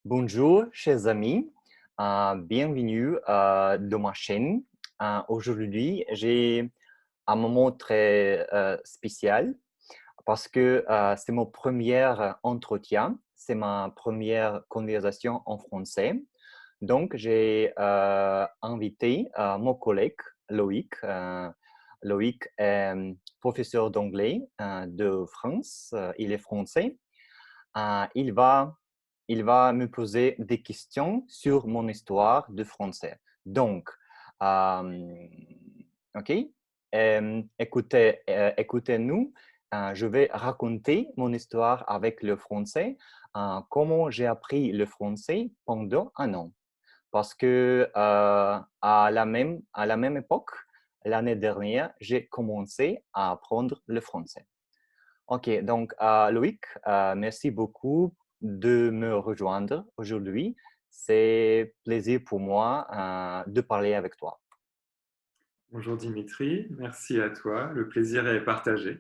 Bonjour, chers amis. Bienvenue dans ma chaîne. Aujourd'hui, j'ai un moment très spécial parce que c'est mon premier entretien, c'est ma première conversation en français. Donc, j'ai invité mon collègue Loïc. Loïc est professeur d'anglais de France. Il est français. Il va me poser des questions sur mon histoire de français. Donc, euh, OK, écoutez-nous. Je vais raconter mon histoire avec le français, comment j'ai appris le français pendant un an. Parce que à la même époque, l'année dernière, j'ai commencé à apprendre le français. OK, donc Loïc, merci beaucoup de me rejoindre aujourd'hui. C'est plaisir pour moi de parler avec toi. Bonjour Dimitri, merci à toi, le plaisir est partagé.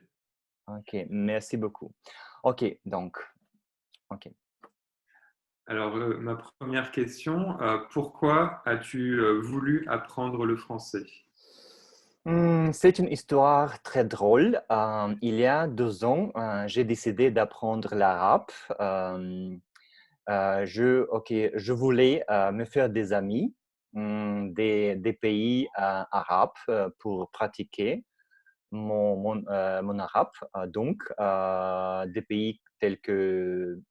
OK, merci beaucoup. OK, donc, OK. Alors, ma première question, pourquoi as-tu voulu apprendre le français? C'est une histoire très drôle. Il y a 2 ans, j'ai décidé d'apprendre l'arabe. Euh, je voulais me faire des amis des pays arabes pour pratiquer mon arabe. Donc, des pays tels que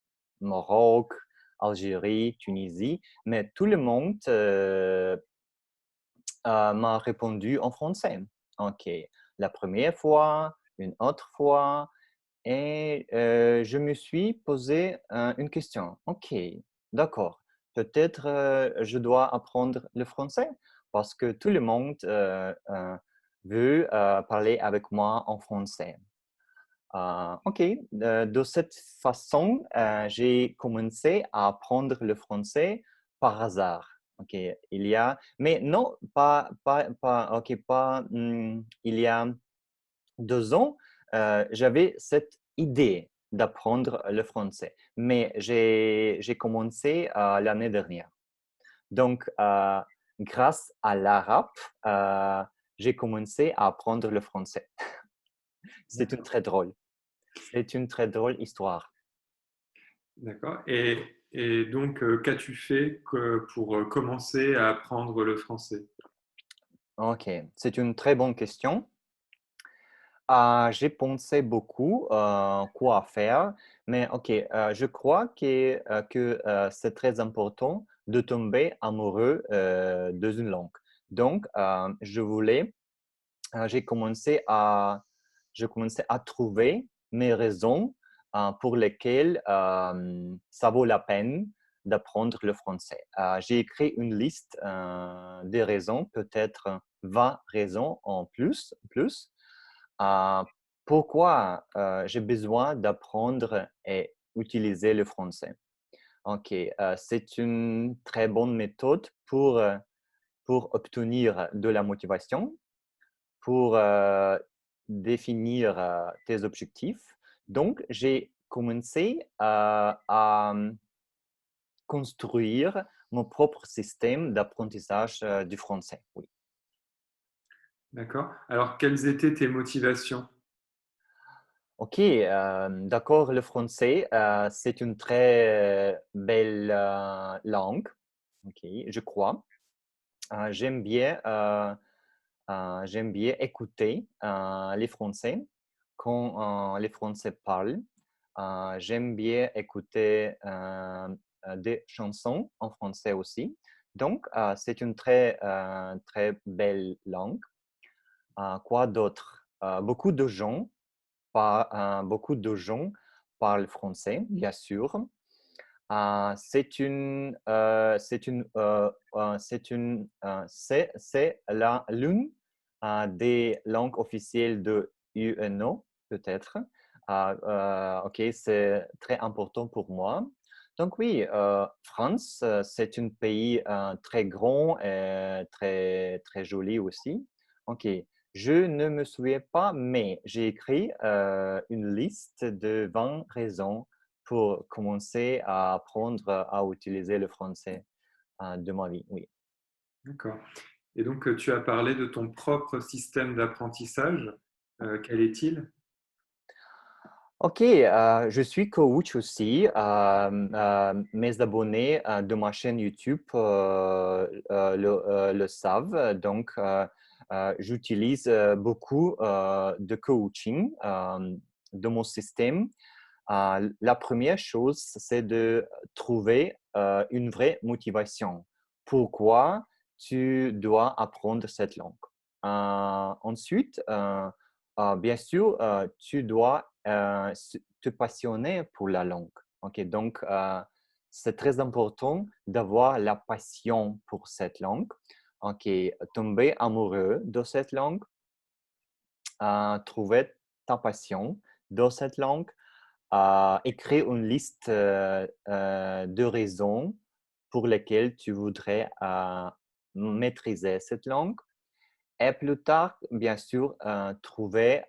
Maroc, Algérie, Tunisie, mais tout le monde m'a répondu en français. OK. La première fois, une autre fois, et je me suis posé une question. OK, d'accord. Peut-être je dois apprendre le français parce que tout le monde veut parler avec moi en français. OK, de cette façon, j'ai commencé à apprendre le français par hasard. OK, mais non, OK, il y a 2 ans, j'avais cette idée d'apprendre le français, mais j'ai commencé l'année dernière. Donc, grâce à l'arabe, euh, j'ai commencé à apprendre le français. C'est une D'accord. très drôle. C'est une très drôle histoire. D'accord. Et donc, qu'as-tu fait pour commencer à apprendre le français? OK, c'est une très bonne question. J'ai pensé beaucoup quoi faire, mais OK, je crois que c'est très important de tomber amoureux d'une langue. Donc, j'ai commencé à trouver mes raisons pour lesquelles ça vaut la peine d'apprendre le français. J'ai écrit une liste des raisons, peut-être 20 raisons en plus. Euh, Pourquoi j'ai besoin d'apprendre et utiliser le français? OK, c'est une très bonne méthode pour obtenir de la motivation, pour définir tes objectifs. Donc, j'ai commencé à construire mon propre système d'apprentissage du français. Oui. D'accord. Alors, quelles étaient tes motivations? OK, d'accord, le français, c'est une très belle langue. OK, je crois. J'aime bien écouter les Français quand les Français parlent. J'aime bien écouter des chansons en français aussi. Donc, c'est une très belle langue. Quoi d'autre? Beaucoup de gens parlent français, bien sûr. C'est l'une des langues officielles de UNO, peut-être. OK, c'est très important pour moi. Donc oui, France, c'est un pays très grand et très, très joli aussi. OK, je ne me souviens pas, mais j'ai écrit une liste de 20 raisons pour commencer à apprendre à utiliser le français de ma vie, oui. D'accord. Et donc, tu as parlé de ton propre système d'apprentissage. Quel est-il? Ok, je suis coach aussi. Mes abonnés de ma chaîne YouTube le savent. Donc, j'utilise beaucoup de coaching de mon système. La première chose, c'est de trouver une vraie motivation. Pourquoi tu dois apprendre cette langue? Ensuite, bien sûr, tu dois te passionner pour la langue. Ok, donc, c'est très important d'avoir la passion pour cette langue. Ok, tomber amoureux de cette langue, trouver ta passion dans cette langue, écrire une liste de raisons pour lesquelles tu voudrais maîtriser cette langue. Et plus tard, bien sûr, trouver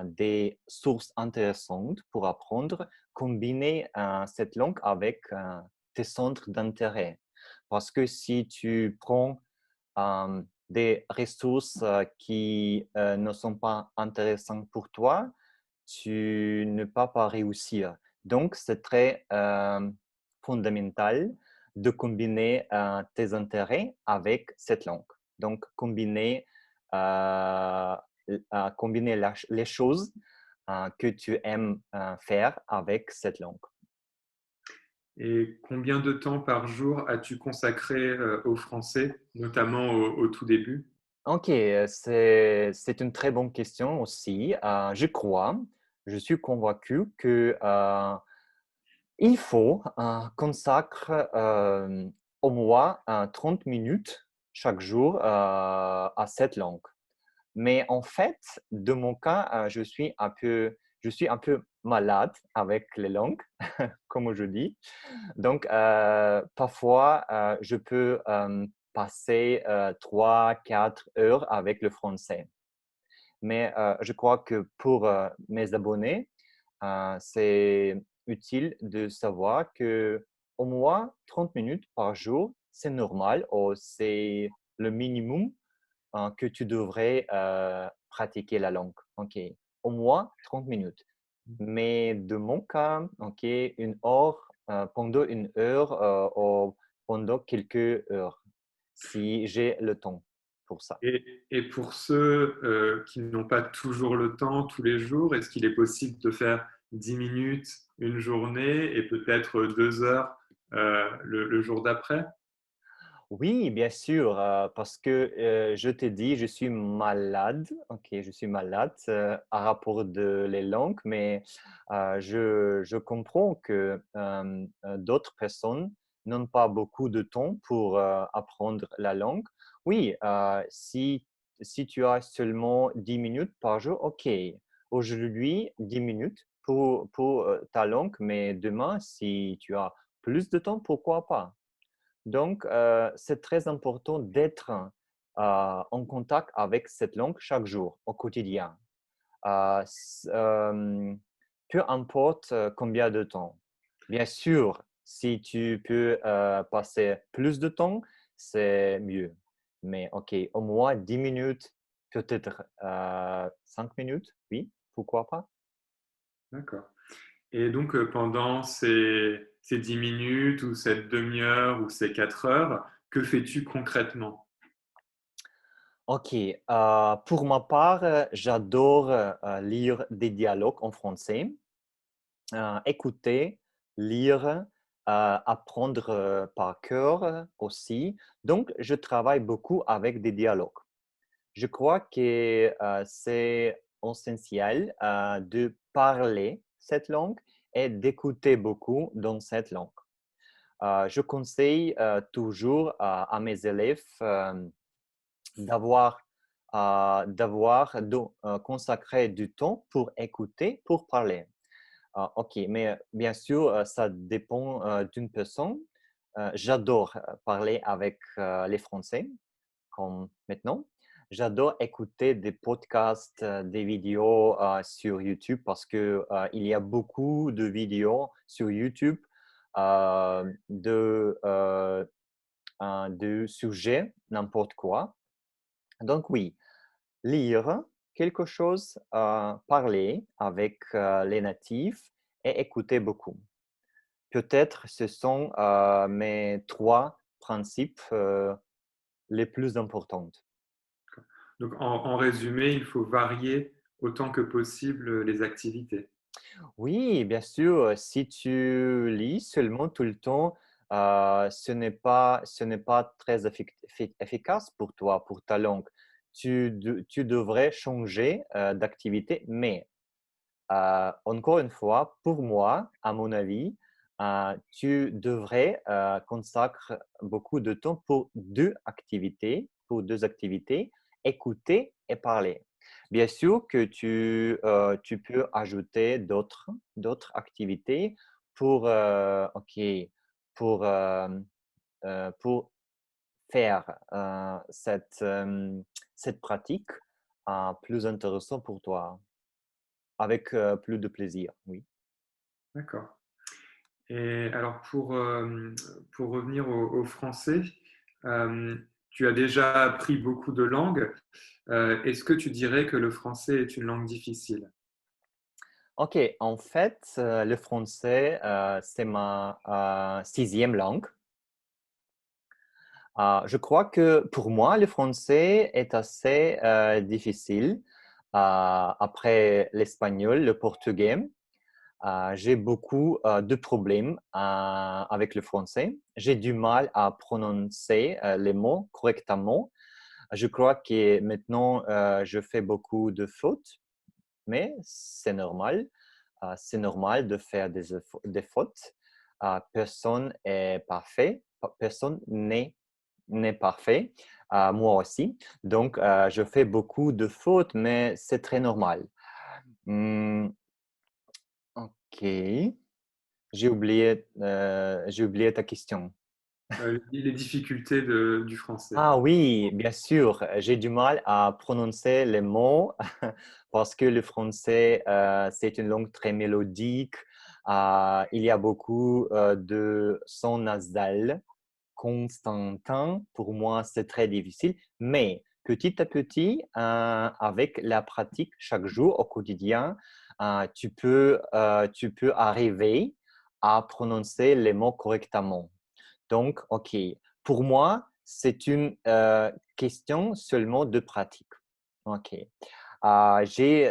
des sources intéressantes pour apprendre, combiner cette langue avec tes centres d'intérêt. Parce que si tu prends des ressources qui ne sont pas intéressantes pour toi, tu ne peux pas réussir. Donc, c'est très fondamental de combiner tes intérêts avec cette langue. Donc, euh, combiner les choses que tu aimes faire avec cette langue. Et combien de temps par jour as-tu consacré au français, notamment au tout début? Ok, c'est une très bonne question aussi. Je suis convaincu que il faut consacrer au moins 30 minutes chaque jour à cette langue. Mais en fait, de mon cas, je suis un peu malade avec les langues, comme je dis. Donc, parfois, je peux passer 3-4 heures avec le français. Mais je crois que pour mes abonnés, c'est utile de savoir que au moins 30 minutes par jour, c'est normal ou c'est le minimum que tu devrais pratiquer la langue. OK. Au moins 30 minutes. Mais de mon cas, OK, une heure, pendant une heure ou pendant quelques heures, si j'ai le temps pour ça. Et pour ceux qui n'ont pas toujours le temps tous les jours, est-ce qu'il est possible de faire 10 minutes une journée et peut-être 2 heures le jour d'après? Oui, bien sûr, parce que je t'ai dit, je suis malade. OK, je suis malade à rapport de les langues, mais je comprends que d'autres personnes n'ont pas beaucoup de temps pour apprendre la langue. Oui, si tu as seulement 10 minutes par jour, OK. Aujourd'hui, 10 minutes pour ta langue, mais demain, si tu as plus de temps, pourquoi pas? Donc, c'est très important d'être en contact avec cette langue chaque jour, au quotidien. Peu importe combien de temps. Bien sûr, si tu peux passer plus de temps, c'est mieux. Mais OK, au moins 10 minutes, peut-être 5 minutes, oui, pourquoi pas? D'accord. Et donc, pendant ces 10 minutes ou cette demi-heure ou ces 4 heures, que fais-tu concrètement? OK, pour ma part, j'adore lire des dialogues en français. Écouter, lire, apprendre par cœur aussi. Donc, je travaille beaucoup avec des dialogues. Je crois que c'est essentiel de parler cette langue et d'écouter beaucoup dans cette langue. Je conseille toujours à mes élèves d'avoir consacré du temps pour écouter, pour parler. OK, mais bien sûr, ça dépend d'une personne. J'adore parler avec les Français, comme maintenant, J'adore écouter des podcasts, des vidéos sur YouTube parce que il y a beaucoup de vidéos sur YouTube de sujets, n'importe quoi. Donc oui, lire quelque chose, parler avec les natifs et écouter beaucoup. Peut-être ce sont mes 3 principes les plus importantes. Donc, en résumé, il faut varier autant que possible les activités. Oui, bien sûr, si tu lis seulement tout le temps, ce n'est pas très efficace pour toi, pour ta langue. Tu devrais changer d'activité, mais encore une fois, pour moi, à mon avis, tu devrais consacrer beaucoup de temps pour deux activités, écouter et parler. Bien sûr que tu peux ajouter d'autres activités pour, OK, pour faire cette pratique plus intéressante pour toi. Avec, plus de plaisir, oui. D'accord. Et alors pour revenir au français, tu as déjà appris beaucoup de langues. Est-ce que tu dirais que le français est une langue difficile? OK, en fait, le français, c'est ma, 6e langue. Je crois que pour moi, le français est assez, difficile, après l'espagnol, le portugais. J'ai beaucoup, de problèmes, avec le français. J'ai du mal à prononcer, les mots correctement. Je crois que maintenant, je fais beaucoup de fautes, mais c'est normal. C'est normal de faire des fautes. Personne est parfait. Personne n'est parfait. Moi aussi. Donc, je fais beaucoup de fautes, mais c'est très normal. Hmm, OK. J'ai oublié ta question. Les difficultés du français. Ah oui, bien sûr, j'ai du mal à prononcer les mots parce que le français, c'est une langue très mélodique. Il y a beaucoup de sons nasales constantins. Pour moi, c'est très difficile. Mais petit à petit, avec la pratique chaque jour au quotidien, tu peux arriver à prononcer les mots correctement. Donc, OK. Pour moi, c'est une question seulement de pratique. OK. J'ai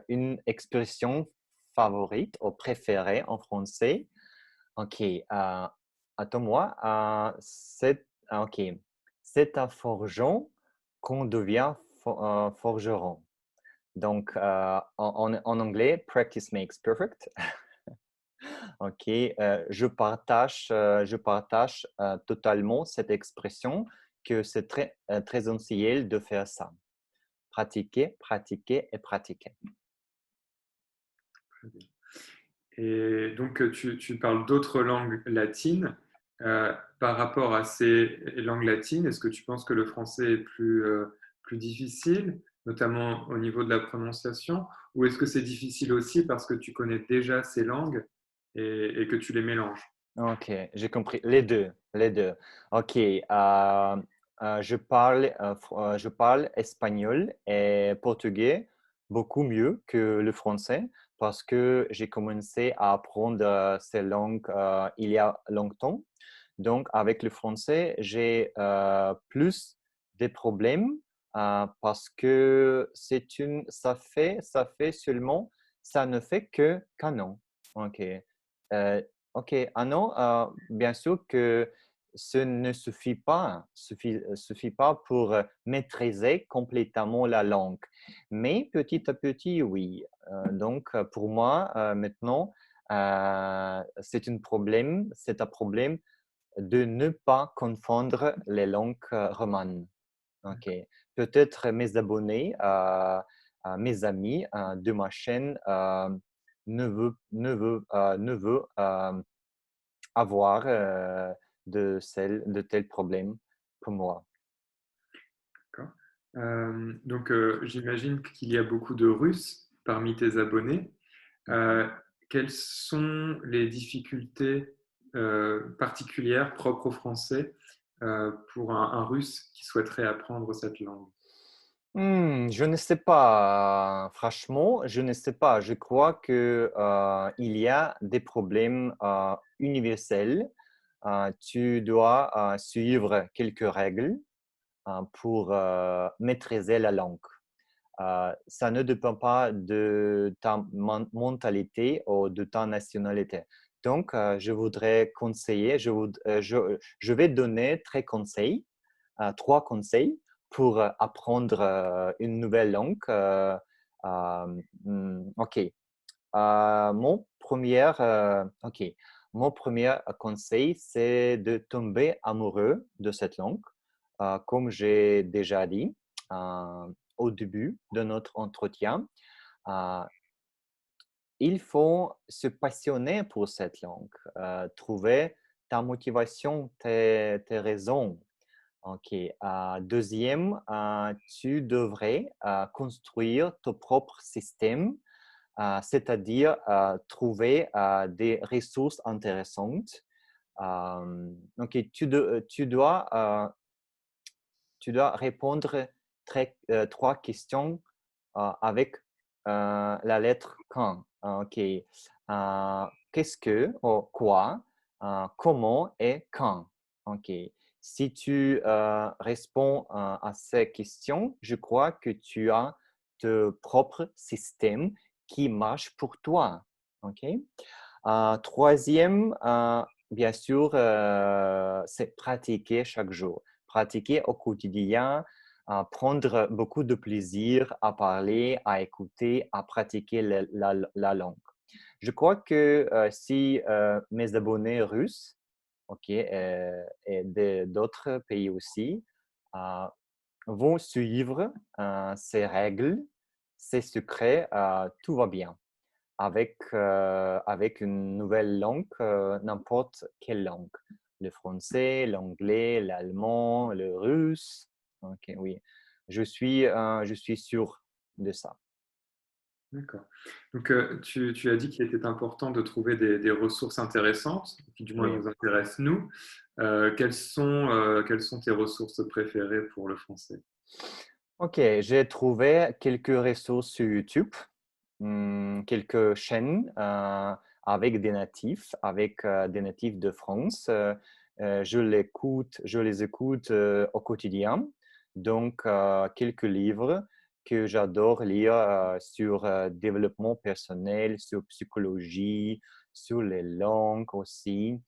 une expression favorite ou préférée en français. OK. Attends-moi. OK. C'est un forgeron qu'on devient forgeron. Donc, en anglais, practice makes perfect. OK, je partage totalement cette expression que c'est très essentiel de faire ça. Pratiquer, pratiquer et pratiquer. Et donc, tu parles d'autres langues latines. Par rapport à ces langues latines, est-ce que tu penses que le français est plus difficile, notamment au niveau de la prononciation, ou est-ce que c'est difficile aussi parce que tu connais déjà ces langues et que tu les mélanges? OK, j'ai compris. Les 2, les 2. OK, je parle espagnol et portugais beaucoup mieux que le français parce que j'ai commencé à apprendre ces langues il y a longtemps. Donc, avec le français, j'ai plus des problèmes parce que ça ne fait que qu'un an. OK. OK. Ah non, bien sûr que ce ne suffit pas pour maîtriser complètement la langue. Mais petit à petit, oui. Donc, pour moi, maintenant, c'est un problème de ne pas confondre les langues romanes. OK. Peut-être mes abonnés, mes amis de ma chaîne ne veut avoir de tels problèmes comme moi. D'accord. J'imagine qu'il y a beaucoup de Russes parmi tes abonnés. Mhm. Quelles sont les difficultés particulières propres aux Français pour un Russe qui souhaiterait apprendre cette langue? Je ne sais pas, franchement, je ne sais pas. Je crois que, il y a des problèmes, universels. Tu dois, suivre quelques règles, pour, maîtriser la langue. Ça ne dépend pas de ta mentalité ou de ta nationalité. Donc, je voudrais conseiller, je vais donner 3 conseils pour apprendre une nouvelle langue. OK. OK. Mon premier conseil, c'est de tomber amoureux de cette langue. Comme j'ai déjà dit au début de notre entretien, euh, il faut se passionner pour cette langue, trouver ta motivation, tes raisons. OK. Deuxième, tu devrais construire ton propre système, c'est-à-dire trouver des ressources intéressantes. OK, tu dois répondre 3 questions avec la lettre quand. OK. Qu'est-ce que, ou quoi, comment et quand. OK. Si tu réponds à ces questions, je crois que tu as ton propre système qui marche pour toi. OK. Troisième, bien sûr, c'est pratiquer chaque jour. Pratiquer au quotidien, prendre beaucoup de plaisir à parler, à écouter, à pratiquer la langue. Je crois que si mes abonnés russes, ok, et d'autres pays aussi, euh, vont suivre ces règles, ces secrets, tout va bien avec une nouvelle langue, n'importe quelle langue. Le français, l'anglais, l'allemand, le russe. OK, oui. Je suis sûr de ça. D'accord. Tu as dit qu'il était important de trouver des ressources intéressantes, qui du moins Oui. nous intéressent nous. Quelles sont tes ressources préférées pour le français? OK, j'ai trouvé quelques ressources sur YouTube, quelques chaînes avec des natifs de France. Je les écoute au quotidien. Donc, quelques livres que j'adore lire sur développement personnel, sur psychologie, sur les langues aussi,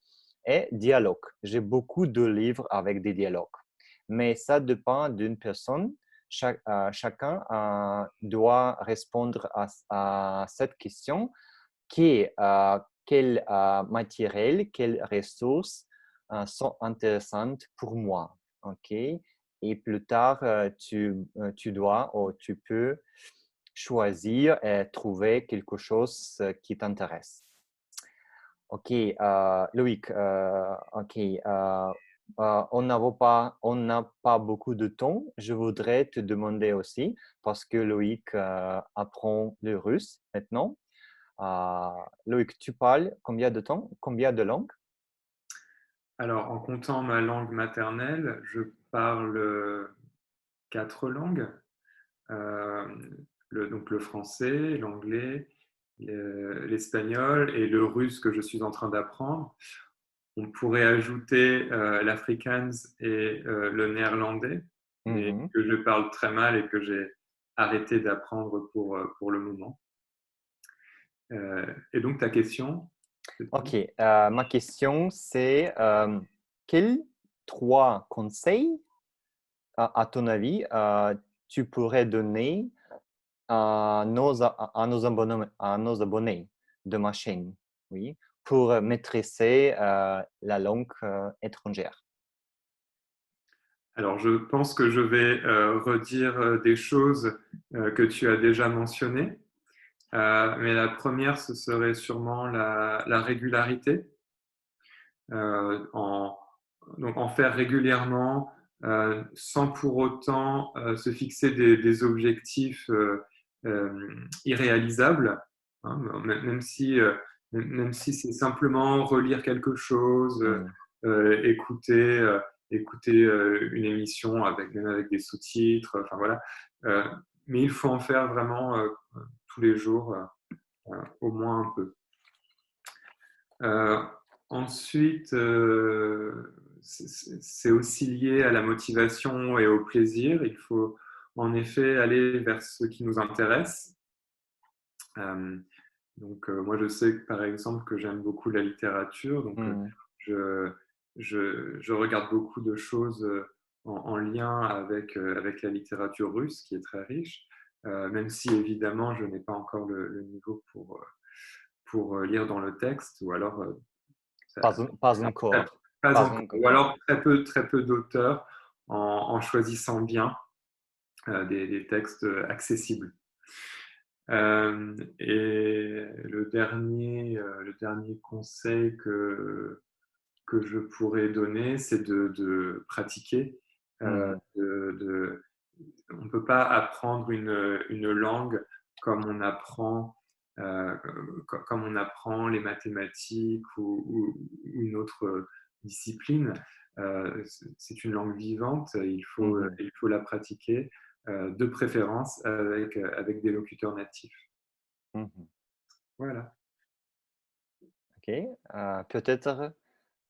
et dialogue. J'ai beaucoup de livres avec des dialogues. Mais ça dépend d'une personne. Chacun doit répondre à cette question qui est quel matériel, quelles ressources sont intéressantes pour moi. OK? Et plus tard, tu dois ou tu peux choisir et trouver quelque chose qui t'intéresse. OK, Loïc, OK, on n'a pas beaucoup de temps. Je voudrais te demander aussi, parce que Loïc apprend le russe maintenant. Euh, Loïc, tu parles combien de temps? Combien de langues? Alors, en comptant ma langue maternelle, je parle 4 langues. Euh, donc le français, l'anglais, l'espagnol et le russe que je suis en train d'apprendre. On pourrait ajouter l'afrikaans et le néerlandais, mais Mhm. que je parle très mal et que j'ai arrêté d'apprendre pour le moment. Et donc ta question, c'était? OK, ma question c'est quels 3 conseils, à ton avis, tu pourrais donner à nos abonnés de ma chaîne, oui, pour maîtriser la langue étrangère. Alors, je pense que je vais redire des choses que tu as déjà mentionnées. Mais la première, ce serait sûrement la régularité. Euh, en, donc, en faire régulièrement sans pour autant se fixer des objectifs irréalisables, hein, même si, même si c'est simplement relire quelque chose, Mm. écouter, une émission même avec des sous-titres, enfin voilà. Euh, mais il faut en faire vraiment tous les jours, au moins un peu. Euh, ensuite, c'est aussi lié à la motivation et au plaisir. Il faut en effet aller vers ce qui nous intéresse. Euh, moi, je sais par exemple que j'aime beaucoup la littérature, donc Mm. je, je regarde beaucoup de choses en lien avec la littérature russe, qui est très riche, même si évidemment je n'ai pas encore le niveau pour lire dans le texte, ou alors ça, Pas encore. pas Pas encore. Ou encore. alors très peu d'auteurs en choisissant bien des textes accessibles. Et le dernier conseil que je pourrais donner, c'est de pratiquer. Mm. On ne peut pas apprendre une langue comme on apprend, euh, comme on apprend les mathématiques ou une autre discipline. C'est une langue vivante, Mhm. il faut la pratiquer, de préférence avec des locuteurs natifs. Mhm. Voilà. OK. Peut-être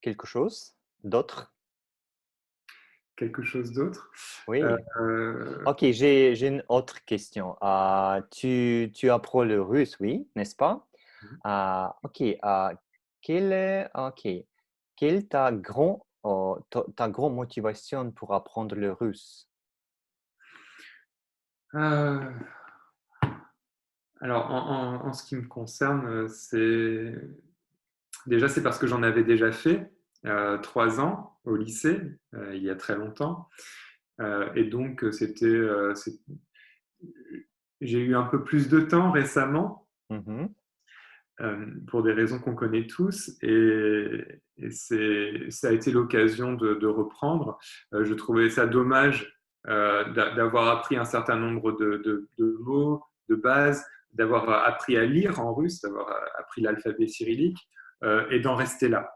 quelque chose d'autre? Quelque chose d'autre? Euh, Oui. euh, OK, j'ai une autre question. Tu apprends le russe, oui, n'est-ce pas? OK. OK. Quelle ta grande motivation pour apprendre le russe? euh, alors, en ce qui me concerne, c'est parce que j'en avais déjà fait 3 ans au lycée, il y a très longtemps. Et donc, j'ai eu un peu plus de temps récemment, Mhm. pour des raisons qu'on connaît tous, et ça a été l'occasion de reprendre. Je trouvais ça dommage d'avoir appris un certain nombre de mots, de bases, d'avoir appris à lire en russe, d'avoir appris l'alphabet cyrillique, et d'en rester là.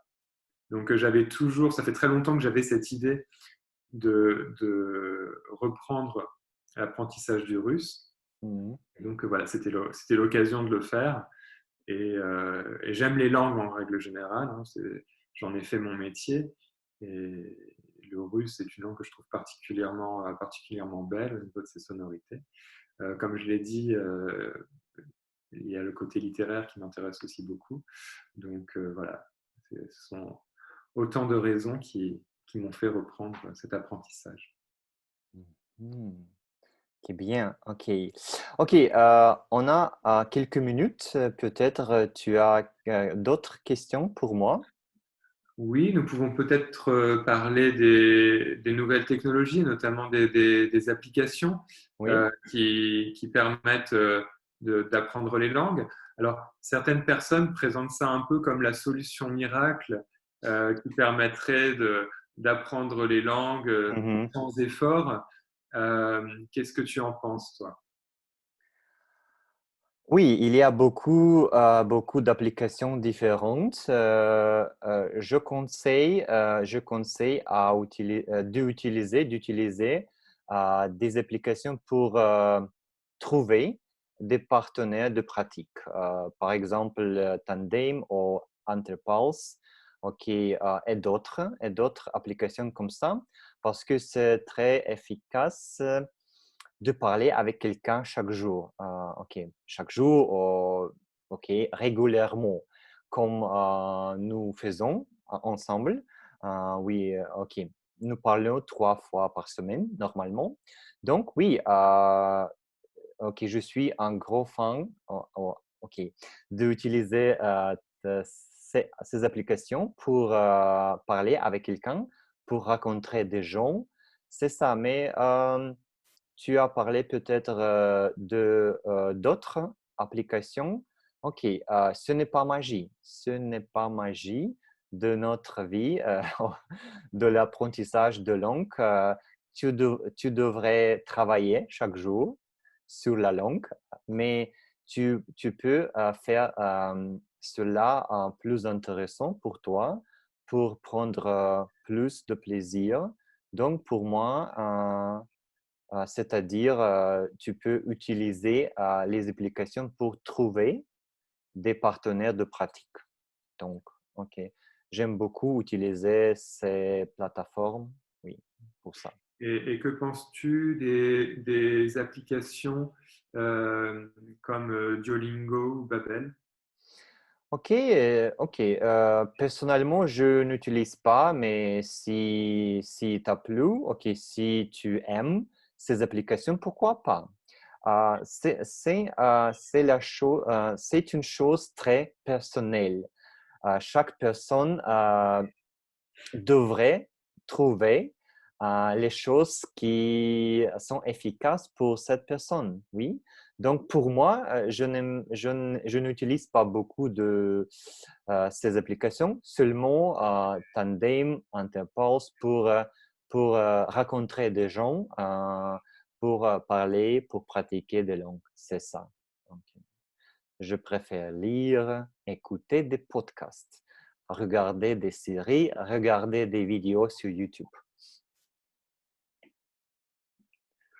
Donc ça fait très longtemps que j'avais cette idée de reprendre l'apprentissage du russe. Mhm. Donc voilà, c'était l'occasion de le faire. Et j'aime les langues en règle générale, hein, j'en ai fait mon métier. Et le russe, c'est une langue que je trouve particulièrement belle au niveau de ses sonorités. Comme je l'ai dit, il y a le côté littéraire qui m'intéresse aussi beaucoup. Donc voilà, ce sont autant de raisons qui m'ont fait reprendre cet apprentissage. Mhm. OK, bien. OK. OK, on a quelques minutes. Peut-être tu as d'autres questions pour moi? Oui, nous pouvons peut-être parler des nouvelles technologies, notamment des applications Oui? qui permettent d'apprendre les langues. Alors, certaines personnes présentent ça un peu comme la solution miracle qui permettrait d'apprendre les langues Mhm. sans effort. Qu'est-ce que tu en penses, toi? Oui, il y a beaucoup d'applications différentes. Je conseille d'utiliser des applications pour trouver des partenaires de pratique. Par exemple, Tandem ou Entrepulse, OK, et d'autres applications comme ça, parce que c'est très efficace de parler avec quelqu'un chaque jour. OK, chaque jour, OK, régulièrement, comme nous faisons ensemble. Oui, OK. Nous parlons 3 fois par semaine, normalement. Donc, oui, OK, je suis un gros fan, OK, d'utiliser ces applications pour parler avec quelqu'un, pour rencontrer des gens. C'est ça, mais tu as parlé peut-être d'autres applications. OK, ce n'est pas magie. Ce n'est pas magie. de notre vie, de l'apprentissage de langue, tu devrais travailler chaque jour sur la langue, mais tu peux faire cela plus intéressant pour toi, pour prendre plus de plaisir. Donc, pour moi, c'est-à-dire, tu peux utiliser les applications pour trouver des partenaires de pratique. Donc, OK. J'aime beaucoup utiliser ces plateformes, oui, pour ça. Et que penses-tu des applications comme Duolingo ou Babel? OK, OK. Personnellement, je n'utilise pas, mais si tu as plu, OK, si tu aimes ces applications, pourquoi pas? C'est une chose très personnelle. Chaque personne devrait trouver les choses qui sont efficaces pour cette personne, oui. Donc, pour moi, je n'utilise pas beaucoup de ces applications, seulement Tandem, Interpulse pour rencontrer des gens, pour parler, pour pratiquer des langues. C'est ça. Donc, je préfère lire, écouter des podcasts, regarder des séries, regarder des vidéos sur YouTube.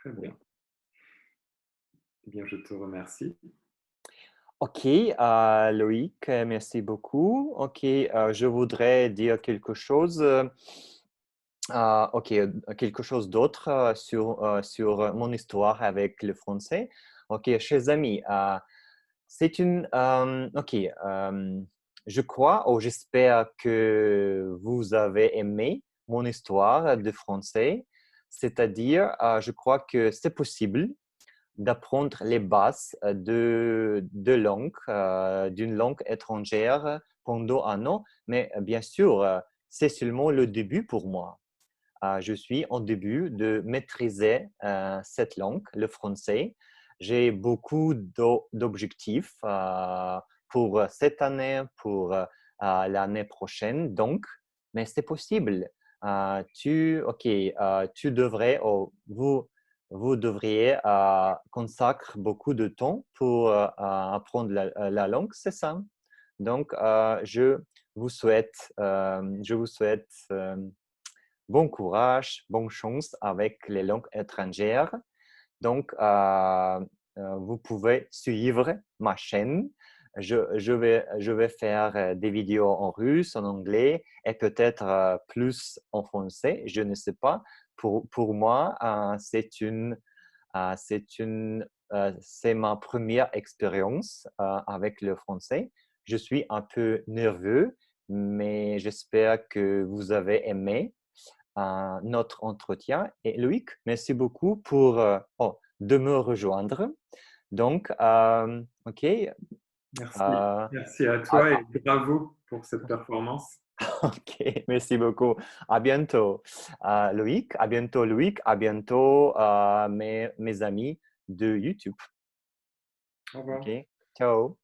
Très bien. Oui. Eh bien, je te remercie. OK, Loïc, merci beaucoup. OK, je voudrais dire quelque chose, OK, quelque chose d'autre sur mon histoire avec le français. OK, chers amis, c'est une, OK, je crois ou j'espère que vous avez aimé mon histoire de français. C'est-à-dire, je crois que c'est possible d'apprendre les bases de langue, d'une langue étrangère pendant un an. Mais bien sûr, c'est seulement le début pour moi. Je suis en début de maîtriser cette langue, le français. J'ai beaucoup d'objectifs pour cette année, pour l'année prochaine. Donc, mais c'est possible. OK, tu devrais, vous devriez consacrer beaucoup de temps pour apprendre la langue, c'est ça. Donc, je vous souhaite bon courage, bonne chance avec les langues étrangères. Donc, vous pouvez suivre ma chaîne. Je vais faire des vidéos en russe, en anglais et peut-être plus en français. Je ne sais pas. Pour moi, c'est ma première expérience avec le français. Je suis un peu nerveux, mais j'espère que vous avez aimé notre entretien. Et Loïc, merci beaucoup de me rejoindre. Donc, OK. Merci. euh, Merci à à- toi et bravo pour cette performance. OK, merci beaucoup. À bientôt, Loïc. À bientôt, Loïc. À bientôt, mes amis de YouTube. Au revoir. OK. Ciao.